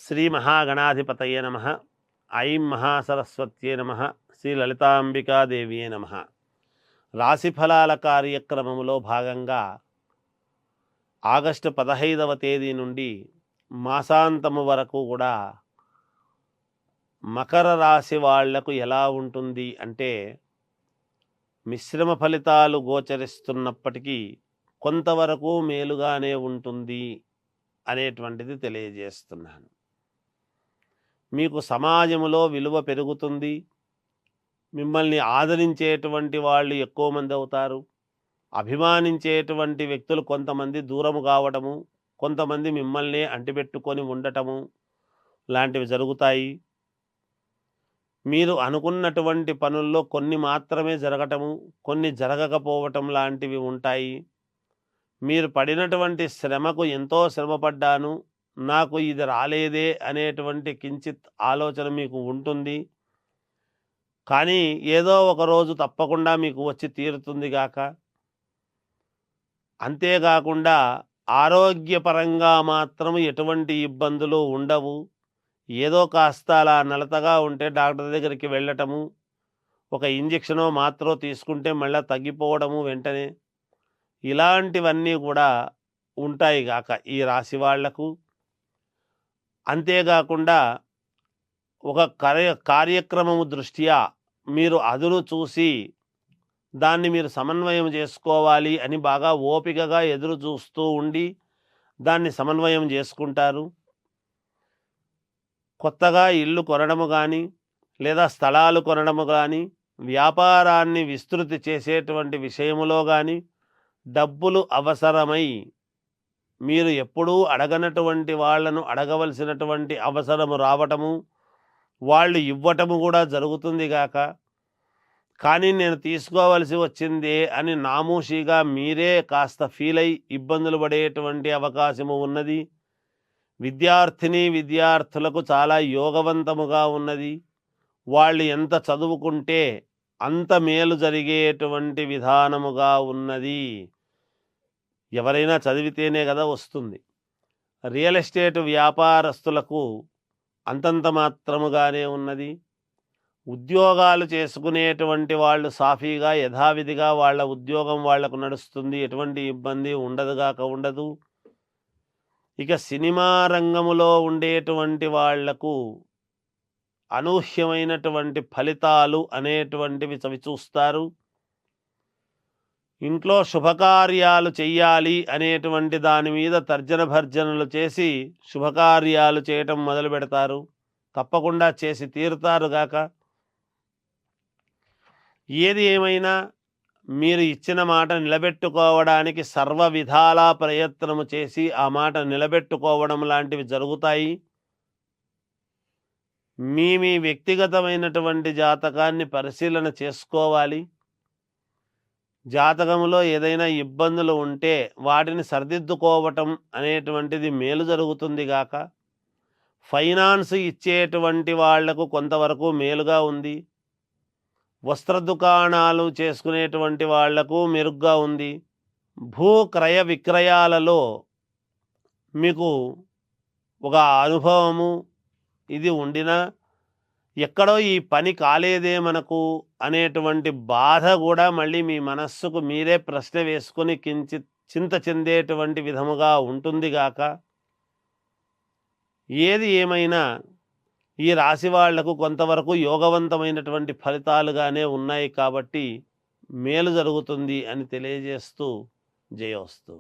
శ్రీ మహాగణాధిపతయే నమః. ఐం మహాసరస్వత్యే నమః. శ్రీ లలితాంబికాదేవియే నమః. రాశిఫలాల కార్యక్రమములో భాగంగా ఆగస్టు 15వ తేదీ నుండి మాసాంతము వరకు కూడా మకర రాశి వాళ్లకు ఎలా ఉంటుంది అంటే, మిశ్రమ ఫలితాలు గోచరిస్తున్నప్పటికీ కొంతవరకు మేలుగానే ఉంటుంది అనేటువంటిది తెలియజేస్తున్నాను. మీకు సమాజంలో విలువ పెరుగుతుంది. మిమ్మల్ని ఆదరించేటువంటి వాళ్ళు ఎక్కువ మంది అవుతారు. అభిమానించేటువంటి వ్యక్తులు కొంతమంది దూరము కావటము, కొంతమంది మిమ్మల్ని అంటిపెట్టుకొని ఉండటము లాంటివి జరుగుతాయి. మీరు అనుకున్నటువంటి పనుల్లో కొన్ని మాత్రమే జరగటము, కొన్ని జరగకపోవటం లాంటివి ఉంటాయి. మీరు పడినటువంటి శ్రమకు ఎంతో శ్రమపడ్డాను, నాకు ఇది రాలేదే అనేటువంటి కించిత్ ఆలోచన మీకు ఉంటుంది. కానీ ఏదో ఒక రోజు తప్పకుండా మీకు వచ్చి తీరుతుంది గాక. అంతేకాకుండా ఆరోగ్యపరంగా మాత్రం ఎటువంటి ఇబ్బందులు ఉండవు. ఏదో కాస్త అలా నలతగా ఉంటే డాక్టర్ దగ్గరికి వెళ్ళటము, ఒక ఇంజెక్షనో మాత్రో తీసుకుంటే మళ్ళీ తగ్గిపోవడము వెంటనే, ఇలాంటివన్నీ కూడా ఉంటాయి గాక ఈ రాశి వాళ్లకు. అంతేకాకుండా ఒక కార్యక్రమము దృష్ట్యా మీరు అదును చూసి దాన్ని మీరు సమన్వయం చేసుకోవాలి అని బాగా ఓపికగా ఎదురు చూస్తూ ఉండి దాన్ని సమన్వయం చేసుకుంటారు. కొత్తగా ఇల్లు కొనడము కానీ, లేదా స్థలాలు కొనడము కానీ, వ్యాపారాన్ని విస్తృతి చేసేటువంటి విషయములో కానీ డబ్బులు అవసరమై మీరు ఎప్పుడూ అడగనటువంటి వాళ్లను అడగవలసినటువంటి అవసరము రావటము, వాళ్ళు ఇవ్వటము కూడా జరుగుతుంది గాక. కానీ నేను తీసుకోవలసి వచ్చిందే అని నామూషిగా మీరే కాస్త ఫీల్ అయి ఇబ్బందులు పడేటువంటి అవకాశము ఉన్నది. విద్యార్థులకు చాలా యోగవంతముగా ఉన్నది. వాళ్ళు ఎంత చదువుకుంటే అంత మేలు జరిగేటువంటి విధానముగా ఉన్నది. ఎవరైనా చదివితేనే కదా వస్తుంది. రియల్ ఎస్టేట్ వ్యాపారస్తులకు అంతంత మాత్రముగానే ఉన్నది. ఉద్యోగాలు చేసుకునేటువంటి వాళ్ళు సాఫీగా యథావిధిగా వాళ్ళ ఉద్యోగం వాళ్లకు నడుస్తుంది. ఎటువంటి ఇబ్బంది ఉండదు. ఇక సినిమా రంగములో ఉండేటువంటి వాళ్లకు అనూహ్యమైనటువంటి ఫలితాలు అనేటువంటివి చవిచూస్తారు. ఇంట్లో శుభకార్యాలు చెయ్యాలి అనేటువంటి దాని మీద తర్జన భర్జనలు చేసి శుభకార్యాలు చేయటం మొదలు పెడతారు. తప్పకుండా చేసి తీరుతారు గాక. ఏది ఏమైనా మీరు ఇచ్చిన మాట నిలబెట్టుకోవడానికి సర్వ విధాలా ప్రయత్నము చేసి ఆ మాట నిలబెట్టుకోవడం లాంటివి జరుగుతాయి. మీ వ్యక్తిగతమైనటువంటి జాతకాన్ని పరిశీలన చేసుకోవాలి. జాతకంలో ఏదైనా ఇబ్బందులు ఉంటే వాటిని సరిదిద్దుకోవటం అనేటువంటిది మేలు జరుగుతుంది గాక. ఫైనాన్స్ ఇచ్చేటువంటి వాళ్లకు కొంతవరకు మేలుగా ఉంది. వస్త్ర దుకాణాలు చేసుకునేటువంటి వాళ్లకు మెరుగ్గా ఉంది. భూ క్రయ విక్రయాలలో మీకు ఒక అనుభవము ఇది ఉండినా ఎక్కడో ఈ పని కాలేదే మనకు అనేటువంటి బాధ కూడా మళ్ళీ మీ మనస్సుకు మీరే ప్రశ్న వేసుకొని కించిత్ చింత చెందేటువంటి విధముగా ఉంటుంది గాక. ఏది ఏమైనా ఈ రాశి వాళ్లకు కొంతవరకు యోగవంతమైనటువంటి ఫలితాలుగానే ఉన్నాయి కాబట్టి మేలు జరుగుతుంది అని తెలియజేస్తూ జయోస్తు.